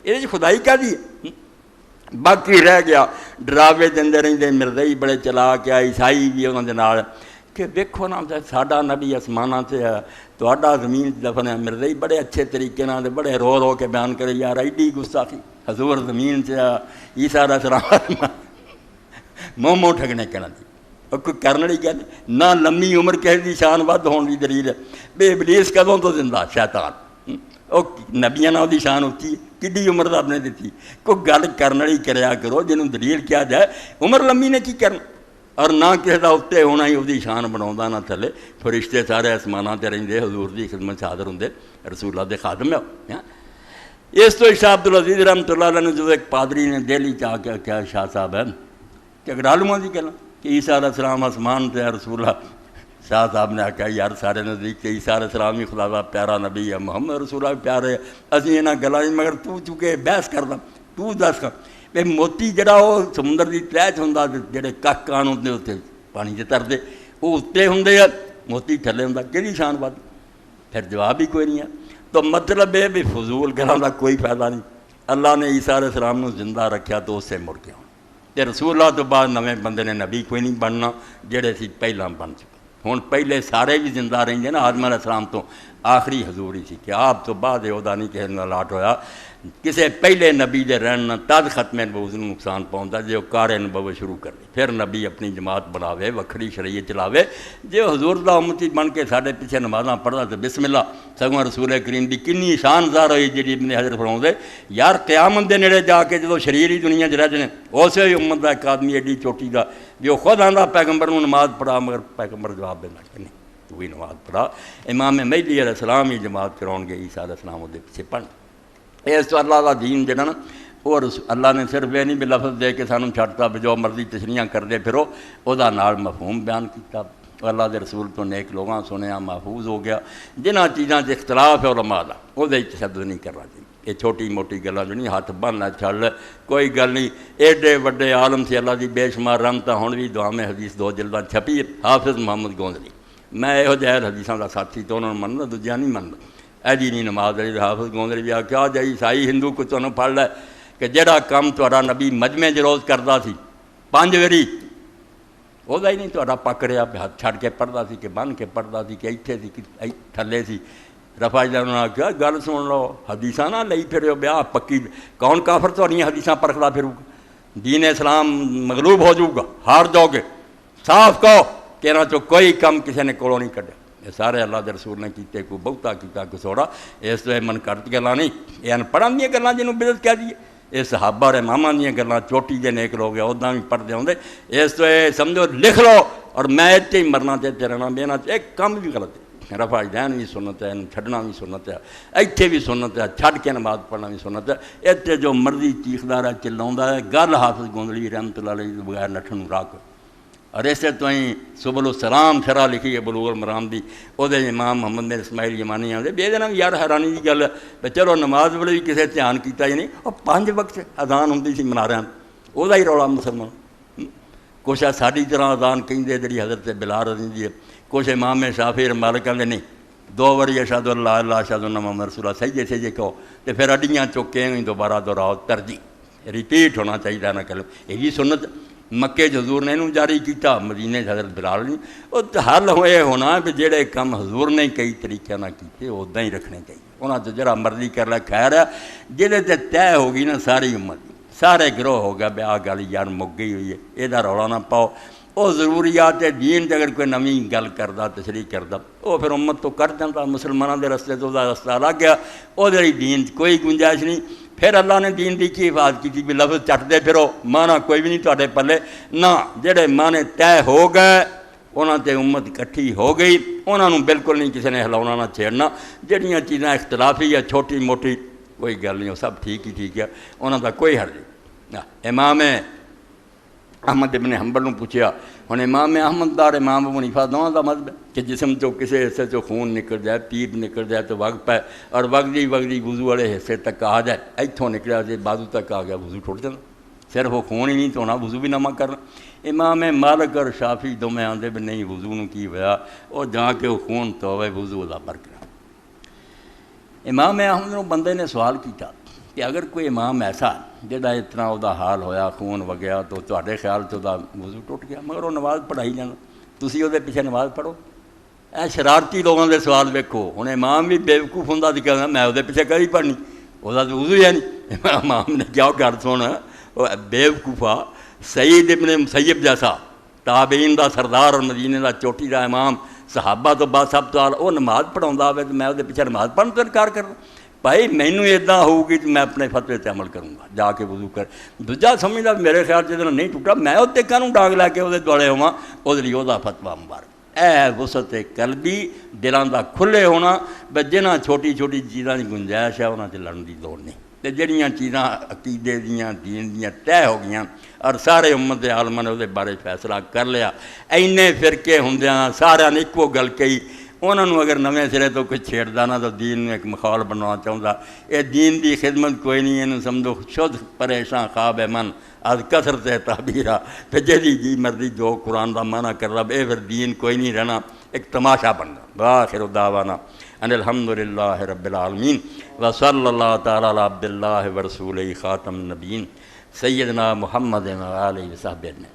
یہ خدائی کا دی باقی رہ گیا ڈراوے دے رہتے مرزئی بڑے چلا کے عیسائی بھی انہوں نے کہ ویکھو نا ساڈا نبی آسماناں سے ہے تہاڈا زمین دفن ہے مرزئی بڑے اچھے طریقے نال بڑے رو رو کے بیان کرے یار ایڈی گستاخی حضور زمین سے ہے عیسیٰ علیہ السلام مومو ٹھگنے کہنا دی اور کوئی کرنے نہیں کہنے نہ لمبی عمر کہنے دی شان ود ہونے دی دلیل ہے بے ابلیس کدوں تو زندہ شیطان وہ نبیاں نہ دی شان ہوتی ہے کڈی عمر رب نے دیتی کوئی گل کرنے ہی کریا کرو جنہوں دلیل کیا جائے عمر لمبی نے کی کرنا اور نہ کسی کا اتنے ہونا ہی وہی شان بنا نہ تھلے فرشتے سارے آسمانوں سے رہتے حضور کی خدمت حاضر ہوں رسول اللہ دے خادم ہے اس تو شاہ عبدالعزیز رحمۃ اللہ علیہ نے جو ایک پادری نے دہلی چ آ کے کیا شاہ صاحب ہے جگڑالواں کی کہنا کہ عیسیٰ علیہ السلام آسمان سے رسول اللہ شاہ صاحب نے آخیا یار سارے نزدیک کہ عیسیٰ علیہ السلام ہی خدا کا پیارا نبی ہے محمد رسول اللہ پیارے اِسی یہاں گلوں مگر تو چونکہ بحث کردا تو دس کر بھائی موتی جڑا وہ سمندر کی تلہ چ ہوں جڑے کک کان ہوتے اتنے پانی سے ترتے وہ اتنے ہوں موتی تھلے ہوں کہڑی شان ود پھر جواب ہی کوئی نہیں ہے تو مطلب ہے بھی فضول گلوں کا کوئی فائدہ نہیں اللہ نے عیسیٰ علیہ السلام کو زندہ رکھا تو اس سے مڑ کے تے رسول اللہ تو بعد نویں بندے نے نبی کوئی نہیں بننا جڑے سی پہلا بن چکے ہوں پہلے سارے بھی زندہ رہتے نا آدم علیہ السلام تو آخری حضور ہی سی کہ آپ تو بعد یہ نہیں کسی نے لاٹ ہویا کسی پہلے نبی دے رہن تد ختم نبوت کو نقصان پہنچتا جی وہ کار نبوت شروع کر دے پھر نبی اپنی جماعت بناوے وکھری شریعت چلاوے جی حضور دا امتی بن کے سارے پیچھے نمازاں پڑھتا تو بسم اللہ سگوں رسول کریم دی کنی شان زار ہوئی جی ابن حضرت فرماؤں دے یار قیامت دے نیڑے جا کے جدو شریر ہی دنیا چ رہ جانے اسے امت دا ایک آدمی ایڈی چوٹی دا جو خود آندا پیغمبر نوں نماز پڑھا مگر پیغمبر جواب دینا کہ نہیں تو بھی نماز پڑھا امام مہدی علیہ السلام ہی جماعت کراؤ گے عیسیٰ علیہ السلام وہ پیچھے پڑھ اس تو اللہ کا دین جہاں نا اور اللہ نے صرف یہ نہیں بھی لفظ دے کے سانوں چھڈتا بھی جو مرضی تشریحاں کردے پھرو وہ نال مفہوم بیان کیتا اللہ دے رسول تو نیک لوگاں سنیا محفوظ ہو گیا جنہ چیزاں سے اختلاف ہے علماء دا وہ تشدد نہیں کرنا چاہیے یہ چھوٹی موٹی گلاں جو نہیں ہاتھ بننا چھڑ کوئی گل نہیں ایڈے وڈے عالم سے اللہ دی بے شمار رحمتاں ہن بھی دعام حدیث 2 جلداں چھپی حافظ محمد گوندری میں یہو جہاں حدیثاں دا ساتھی تو انہوں نے مننا دوجا نہیں مننا ایجی نہیں نماز علی حافظ گوندری بھی آخیا جی عیسائی ہندو کو تمہیں پڑھ لے کہ جہاں کام تا نبی مجمع روز کرتا سی 5 واری وہ ہی نہیں تا پکڑیا ہاتھ چھڑ کے پڑھتا سی کہ بن کے پڑھتا سی کہ اتنے سی کہ تھلے سی رفا جی نے آخیا گل سن لو حدیثاں نہ لئی پھرو بیاہ پکی کون کافر تھوڑی حدیثاں پرکھدا پھرو گا دین اسلام مغلوب ہو جاؤ گا ہار جاؤ گے صاف کہو کہ انہاں چوں کوئی کم کسی نے کولوں نہیں کڈیا یہ سارے اللہ دے رسول نے کیتے کو بہتا کیتا کو سوڑا اس تو من کرت گلاں نہیں یہ انپڑھاں دیاں گلاں جنوں بدعت کہہ دیے یہ صحابہ اور اماماں دیاں گلاں چوٹی دے نیک لوگ اُداں بھی پڑھتے ہوندے اس تو یہ سمجھو لکھ لو اور میں اتنے ہی مرنا تے رہنا بے نہ ایک کام بھی غلط ہے رفع دین بھی سنت ہے چھڈنا بھی سنت ہے ایتھے بھی سنت ہے چھڈ کے نماز پڑھنا بھی سنت ہے اتنے جو مرضی چیخدا رہے چلاوندا ہے گل حافظ گوندلی رحمۃ اللہ علیہ بغیر نٹھن نوں راک اور اسے تو ہی سبل السلام شرح لکھی ہے بلوغ المرام دی وہ امام محمد بن اسماعیل یمانی آتے بے دینا یار حیرانی کی گل ہے چلو نماز ویلے بھی کسی دھیان کیتا ہی نہیں اور 5 وقت اذان ہوندی سی مناریاں وہ ہی رولا مسلمان کچھ ساری طرح اذان کہندے جڑی حضرت بلال رضی دی ہے کچھ امام شافعی مالک کہندے نہیں 2 واری اشہد اللہ اللہ اشہد ان محمد رسول اللہ صحیح جیسے کہو تو پھر اڈیاں چوکے دوبارہ دہراؤ ترجیح ریپیٹ ہونا چاہیے نہ کرو یہ بھی سنت مکے حضور نے انہوں جاری کیتا مدینے حضرت بلال نہیں وہ حل ہوئے ہونا کہ جڑے کم حضور نے کئی طریقے نہ کیتے ادا ہی رکھنے چاہیے انہوں تو جرا مرضی کر لیا خیر ہے جہے تے طے ہو گئی نا ساری امت سارے گروہ ہو گیا بے آ گل یار مک گئی ہوئی ہے یہ رولا نہ پاؤ وہ ضروریات دین اگر کوئی نویں گل کرتا تشریح کرتا وہ پھر امت تو کر جاتا مسلمانوں کے رستے تو رستہ لگ گیا وہ دین کوئی گنجائش نہیں پھر اللہ نے دین دی کی حفاظت کی بھی لفظ چٹتے پھرو مانا کوئی بھی نہیں تواڈے پلے نہ جڑے مانے طے ہو گئے انہاں تے امت اکٹھی ہو گئی انہاں نوں بالکل نہیں کسی نے ہلاونا نہ چھیڑنا جڑیاں چیزاں اختلافی یا چھوٹی موٹی کوئی گل نہیں وہ سب ٹھیک ہی ٹھیک ہے انہاں دا کوئی حرج نہیں امام احمد ابن حنبل نے پوچھا ہوں امام احمد دار امام ابو حنیفہ دونوں کا مذہب ہے کہ جسم چو کسی حصے چو خون نکل جائے پیپ نکل جائے تو وگ پائے اور وگدی وضو والے حصے تک آ جائے اتوں نکلیا جائے بازو تک آ گیا وضو ٹوٹ جانا صرف وہ خون ہی نہیں دھونا وضو بھی نہ کرنا امام مالک اور شافعی دونوں آتے بھی نہیں وضو نوں کی ہوا وہ جا کے وہ خون تو ہوئے وضو دا برقرار امام احمد نوں بندے نے سوال کیتا کہ اگر کوئی امام ایسا جہاں اتنا وہ حال ہویا خون وگیا تو تواڈے خیال چ وہ وضو ٹوٹ گیا مگر وہ نماز پڑھائی جانا تسی وہ پیچھے نماز پڑھو اے شرارتی لوگوں کے سوال ویکھو ہن امام بھی بیوقوف ہوں تو کہنا میں وہ پیچھے کری پڑھنی وہ تو وضو ہے نہیں امام نے کیا گھر سونا وہ بیوقوفا سعید ابن مسیب جیسا تابعین دا سردار اور مدینے دا چوٹی دا امام صحابہ تو بعد سب تو وہ نماز پڑھاؤں ہوئے تو میں وہ پیچھے نماز پڑھن تو انکار کرنا بھائی مینوں ادا ہوگی تو میں اپنے فتوے تے عمل کروں گا جا کے وضو کر دوجا سمجھدا میرے خیال سے نہیں ٹوٹا میں اتنے کہوں ڈانگ لے کے وہ دوڑے ہوا وہ لیے وہ فتوا مبارک اے وسعت قلبی دلاں دا کھلے ہونا بس جنہاں چھوٹی چھوٹی چیزاں کی گنجائش ہے انہاں تے لڑن دی لوڑ نہیں تے جڑیاں چیزاں عقیدے دیاں دین دیاں طے ہو گئیاں اور سارے امت عالم نے وہ بارے فیصلہ کر لیا اینے فرقے ہوندیاں سارے نے ایکو گل کہی انہوں نے اگر نویں سرے تو کچھ چھیڑدا نا تو دین میں ایک مخال بننا چاہتا یہ دین دی خدمت کوئی نہیں انہوں سمجھو شدھ پریشان خواب من از کثرت تعبیرہ پھر جی مرضی جو قرآن دا معنی کر رہا اے پھر دین کوئی نہیں رہنا ایک تماشا بننا وآخر دعوانا ان الحمدللہ رب العالمین وصلی اللہ تعالی علی عبداللہ ورسولہ خاتم النبیین سیدنا محمد و آلہ وصحبہ